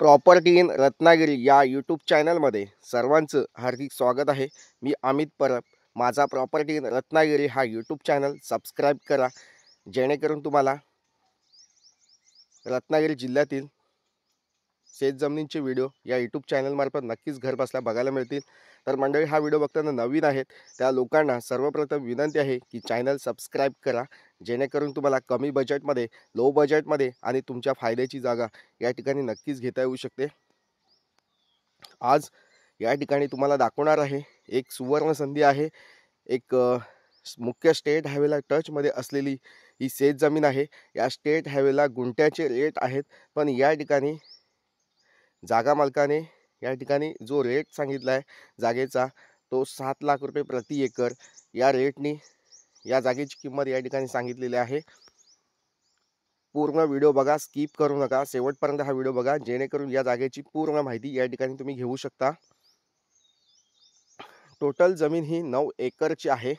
Property in Ratnagiri या YouTube चॅनलमध्ये सर्वांचं हार्दिक स्वागत आहे। मी अमित परब। माझा प्रॉपर्टी इन रत्नागिरी हा यूट्यूब चॅनल सबस्क्राईब करा, जेणेकरून तुम्हाला रत्नागिरी जिल्ह्यातील शेतजमिनींचे व्हिडिओ या यूट्यूब चॅनलमार्फत नक्कीच घर बसल्या बघायला मिळतील। तर मंडळी, हा व्हिडिओ बघताना नवीन आहेत त्या लोकांना सर्वप्रथम विनंती आहे की चॅनल सबस्क्राईब करा, जेणेकरून तुम्हाला कमी बजेटमध्ये, लो बजेटमध्ये आणि तुमच्या फायद्याची जागा या ठिकाणी नक्कीच घेता येऊ शकते। आज या ठिकाणी तुम्हाला दाखवणार आहे एक सुवर्ण संधी आहे। एक मुख्य स्टेट हायवेला टचमध्ये असलेली ही शेत जमीन आहे। या स्टेट हायवेला गुंठ्याचे रेट आहेत, पण या ठिकाणी जागा मालकाने या ठिकाणी जो रेट सांगितला आहे जागेचा तो 7 लाख रुपये प्रति एकर या रेटनी या जागेची किंमत या ठिकाणी सांगितलेली आहे। पूर्ण व्हिडिओ बघा, स्किप करू नका, शेवटपर्यंत हा व्हिडिओ बघा, जेणेकरून या जागेची पूर्ण माहिती या ठिकाणी तुम्ही घेऊ शकता। टोटल जमीन ही 9 एकरची आहे।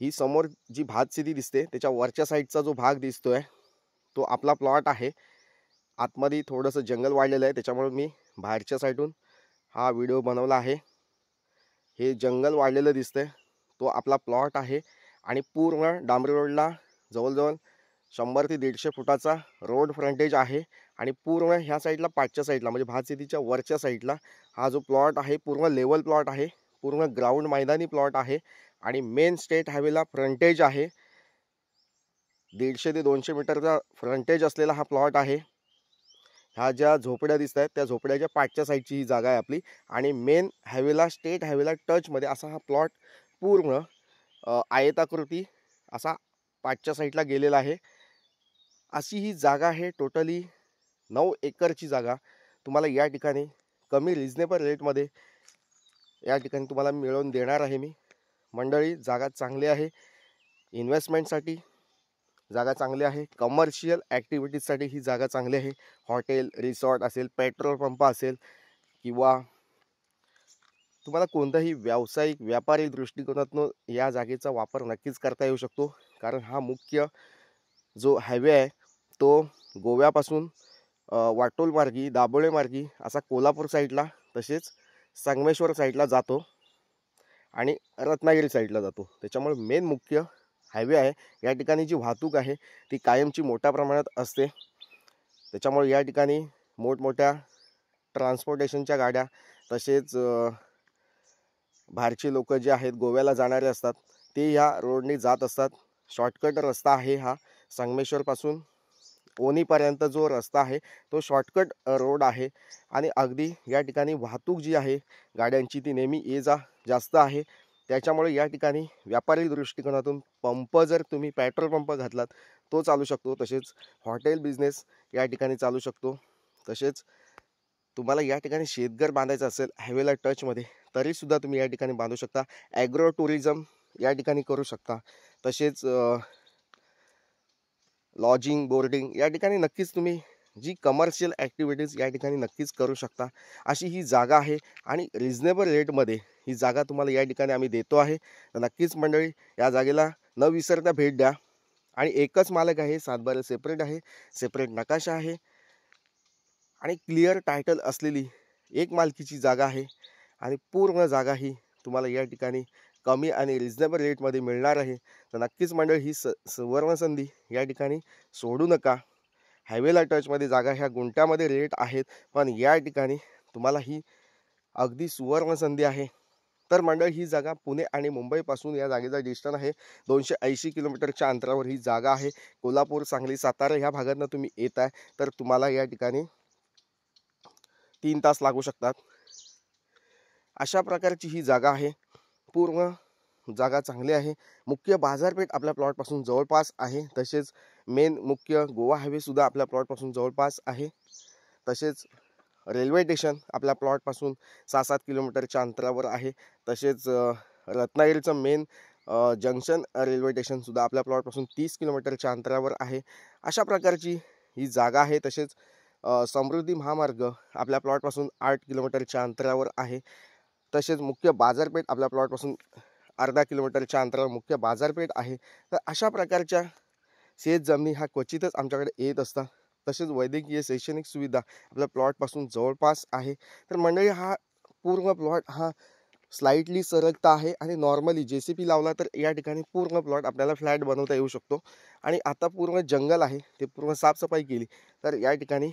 ही समोर जी भातशेती दिसते त्याच्या वरच्या साईडचा जो भाग दिसतोय तो आपला प्लॉट आहे। आतमध्ये थोडंसं जंगल वाढलेलं आहे, त्याच्यामुळे मी बाहेरच्या साईडून हा व्हिडिओ बनवला आहे। हे जंगल वाढलेलं दिसतंय तो आपला प्लॉट आहे आणि पूर्ण डांबरी रोडला जवळजवळ 100 ते 150 फुटाचा रोड फ्रंटेज आहे। आणि पूर्ण ह्या साईडला पाठच्या साईडला म्हणजे भातशेतीच्या वरच्या साईडला हा जो प्लॉट आहे पूर्ण लेवल प्लॉट आहे, पूर्ण ग्राउंड मैदानी प्लॉट आहे आणि मेन स्टेट हायवेला फ्रंटेज आहे। 150 ते 200 मीटरचा फ्रंटेज असलेला हा प्लॉट आहे। ह्या ज्या झोपड्या दिसत आहेत त्या झोपड्याच्या पाठच्या साईडची ही जागा आहे आपली आणि मेन हायवेला, स्टेट हायवेला टचमध्ये असा हा प्लॉट पूर्ण आयताकृती असा पाठच्या साईडला गेलेला आहे। अशी ही जागा आहे। टोटली 9 एकरची जागा तुम्हाला या ठिकाणी कमी रिजनेबल रेटमध्ये या ठिकाणी तुम्हाला मिळवून देणार आहे मी। मंडळी, जागा चांगली आहे, इन्व्हेस्टमेंटसाठी जागा चांगली आहे, कमर्शियल ॲक्टिव्हिटीजसाठी ही जागा चांगली आहे। हॉटेल, रिसॉर्ट असेल, पेट्रोल पंप असेल किंवा तुम्हाला कोणताही व्यावसायिक व्यापारी दृष्टिकोनातून या जागेचा वापर नक्कीच करता येऊ शकतो। कारण हा मुख्य जो हायवे आहे तो गोव्यापासून वाटोल मार्गी, दाबोळे मार्गी असा कोल्हापूर साईडला, तसेच संगमेश्वर साईडला जातो आणि रत्नागिरी साईडला जातो। त्याच्यामुळे मेन मुख्य हायवे आहे। या ठिकाणी जी वाहतूक आहे ती कायमची मोठ्या प्रमाणात असते। त्याच्यामुळे या ठिकाणी मोठमोठ्या ट्रान्सपोर्टेशनच्या गाड्या, तसेच बाहेरचे लोक जे आहेत गोव्याला जाणारे असतात ते या रोडने जात असतात। शॉर्टकट रस्ता आहे हा। संगमेश्वरपासून ओनीपर्यंत जो रस्ता आहे तो शॉर्टकट रोड आहे आणि अगदी या ठिकाणी वाहतूक जी आहे गाड्यांची ती नेहमी ये जा जास्त आहे। त्याच्यामुळे या ठिकाणी व्यापारी दृष्टिकोनातून पंप जर तुम्ही पेट्रोल पंप घातलात तो चालू शकतो, तसेच हॉटेल बिझनेस या ठिकाणी चालू शकतो। तसेच तुम्हाला या ठिकाणी शेतघर बांधायचं असेल हायवेला टचमध्ये तरीसुद्धा तुम्ही या ठिकाणी बांधू शकता। ॲग्रो टुरिझम या ठिकाणी करू शकता। तसेच लॉजिंग, बोर्डिंग या ठिकाणी नक्कीच तुम्ही जी कमर्शियल ॲक्टिव्हिटीज या ठिकाणी नक्कीच करू शकता। अशी ही जागा आहे आणि रिजनेबल रेटमध्ये ही जागा तुम्हाला या ठिकाणी आम्ही देतो आहे। तर नक्कीच मंडळी, या जागेला न विसरता भेट द्या। आणि एकच मालक आहे, 7 बारे सेपरेट आहे, सेपरेट नकाशा आहे आणि क्लिअर टायटल असलेली एक मालकीची जागा आहे आणि पूर्ण जागा ही तुम्हाला या ठिकाणी कमी आणि रिजनेबल रेटमध्ये मिळणार आहे। तर नक्कीच मंडळी, ही सुवर्ण संधी या ठिकाणी सोडू नका। हायवेला टचमध्ये जागा ह्या गुंठ्यामध्ये रेट आहेत, पण या ठिकाणी तुम्हाला ही अगदी सुवर्ण संधी आहे। तर मंडळी, ही जागा पुणे आणि मुंबईपासून या जागेचा डिस्टन्स आहे 280 किलोमीटरच्या अंतरावर ही जागा आहे। कोल्हापूर, सांगली, सातारा ह्या भागातून तुम्ही येत आहे तर तुम्हाला या ठिकाणी 3 तास लागू शकतात। अशा प्रकारची ही जागा आहे। पूर्ण जागा चांगली आहे। मुख्य बाजारपेठ आपल्या प्लॉटपासून जवळपास आहे। तसेच मेन मुख्य गोवा हायवे सुद्धा आपल्या प्लॉटपासून जवळपास आहे। तसेच रेल्वे स्टेशन आपल्या प्लॉटपासून 6-7 किलोमीटरच्या अंतरावर आहे। तसेच रत्नागिरीचं मेन जंक्शन रेल्वे स्टेशनसुद्धा आपल्या प्लॉटपासून 30 किलोमीटरच्या अंतरावर आहे। अशा प्रकारची ही जागा आहे। तसेच समृद्धी महामार्ग आपल्या प्लॉटपासून 8 किलोमीटरच्या अंतरावर आहे। तसेच मुख्य बाजारपेठ आपल्या प्लॉटपासून अर्धा किलोमीटरच्या अंतरावर मुख्य बाजारपेठ आहे। तर अशा प्रकारच्या शेत जमिनी हा क्वचितच आमच्याकडे येत असतात। तसेच वैद्यकीय शैक्षणिक सुविधा आपल्या प्लॉटपासून जवळपास आहे. तर मंडळी हा पूर्ण प्लॉट हा स्लाइटली सरकता आहे आणि नॉर्मली JCB लावला तर या ठिकाणी पूर्ण प्लॉट आपल्याला फ्लॅट बनवता येऊ शकतो. आणि आता पूर्ण जंगल आहे, ते पूर्ण साफसफाई केली तर या ठिकाणी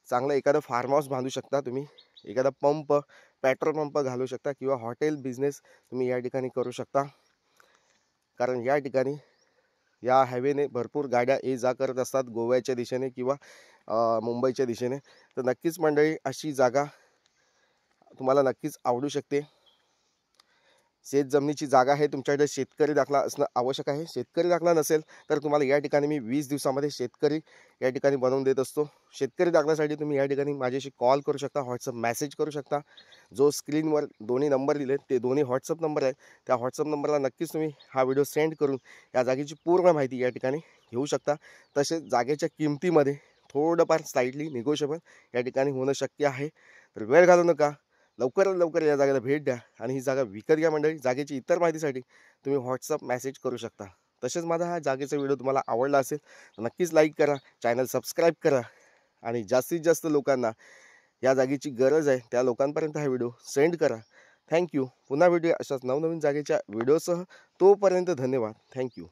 चांगलं एखादं फार्म हाऊस बांधू शकता तुम्ही. एखादा पंप, पेट्रोल पंप घालू शकता किंवा हॉटेल बिझनेस तुम्ही या ठिकाणी करू शकता. कारण या ठिकाणी या हायवेने भरपूर गाड्या ये जा करत असतात गोव्याच्या दिशेने किंवा मुंबईच्या दिशेने. तर नक्कीच मंडळी अशी जागा तुम्हाला नक्कीच आवडू शकते. शेत जमिनीची जागा आहे, तुमच्याकडे शेतकरी दाखला असणं आवश्यक आहे. शेतकरी दाखला नसेल तर तुम्हाला या ठिकाणी मी 20 दिवसामध्ये शेतकरी या ठिकाणी बनवून देत असतो. शेतकरी दाखल्यासाठी तुम्ही या ठिकाणी माझ्याशी कॉल करू शकता, व्हॉट्सअप मेसेज करू शकता. जो स्क्रीनवर दोन्ही नंबर दिले ते दोन्ही व्हॉट्सअप नंबर आहेत. त्या व्हॉट्सअप नंबरला नक्कीच तुम्ही हा व्हिडिओ सेंड करून या जागेची पूर्ण माहिती या ठिकाणी घेऊ शकता. तसेच जागेच्या किमतीमध्ये थोडंफार स्लाइटली निगोशिएबल या ठिकाणी होणं शक्य आहे. तर वेळ घालवू नका, लवकरात लवकर या जागेला भेट द्या आणि ही जागा विकत घ्या. मंडळी जागेची इतर माहितीसाठी तुम्ही व्हॉट्सअप मेसेज करू शकता. तसेच माझा हा जागेचा व्हिडिओ तुम्हाला आवडला असेल तर नक्कीच लाईक करा, चॅनल सबस्क्राईब करा आणि जास्तीत जास्त लोकांना या जागेची गरज आहे त्या लोकांपर्यंत हा व्हिडिओ सेंड करा. थँक्यू. पुन्हा भेटूया अशाच नवनवीन जागेच्या व्हिडिओसह. तोपर्यंत धन्यवाद. थँक्यू.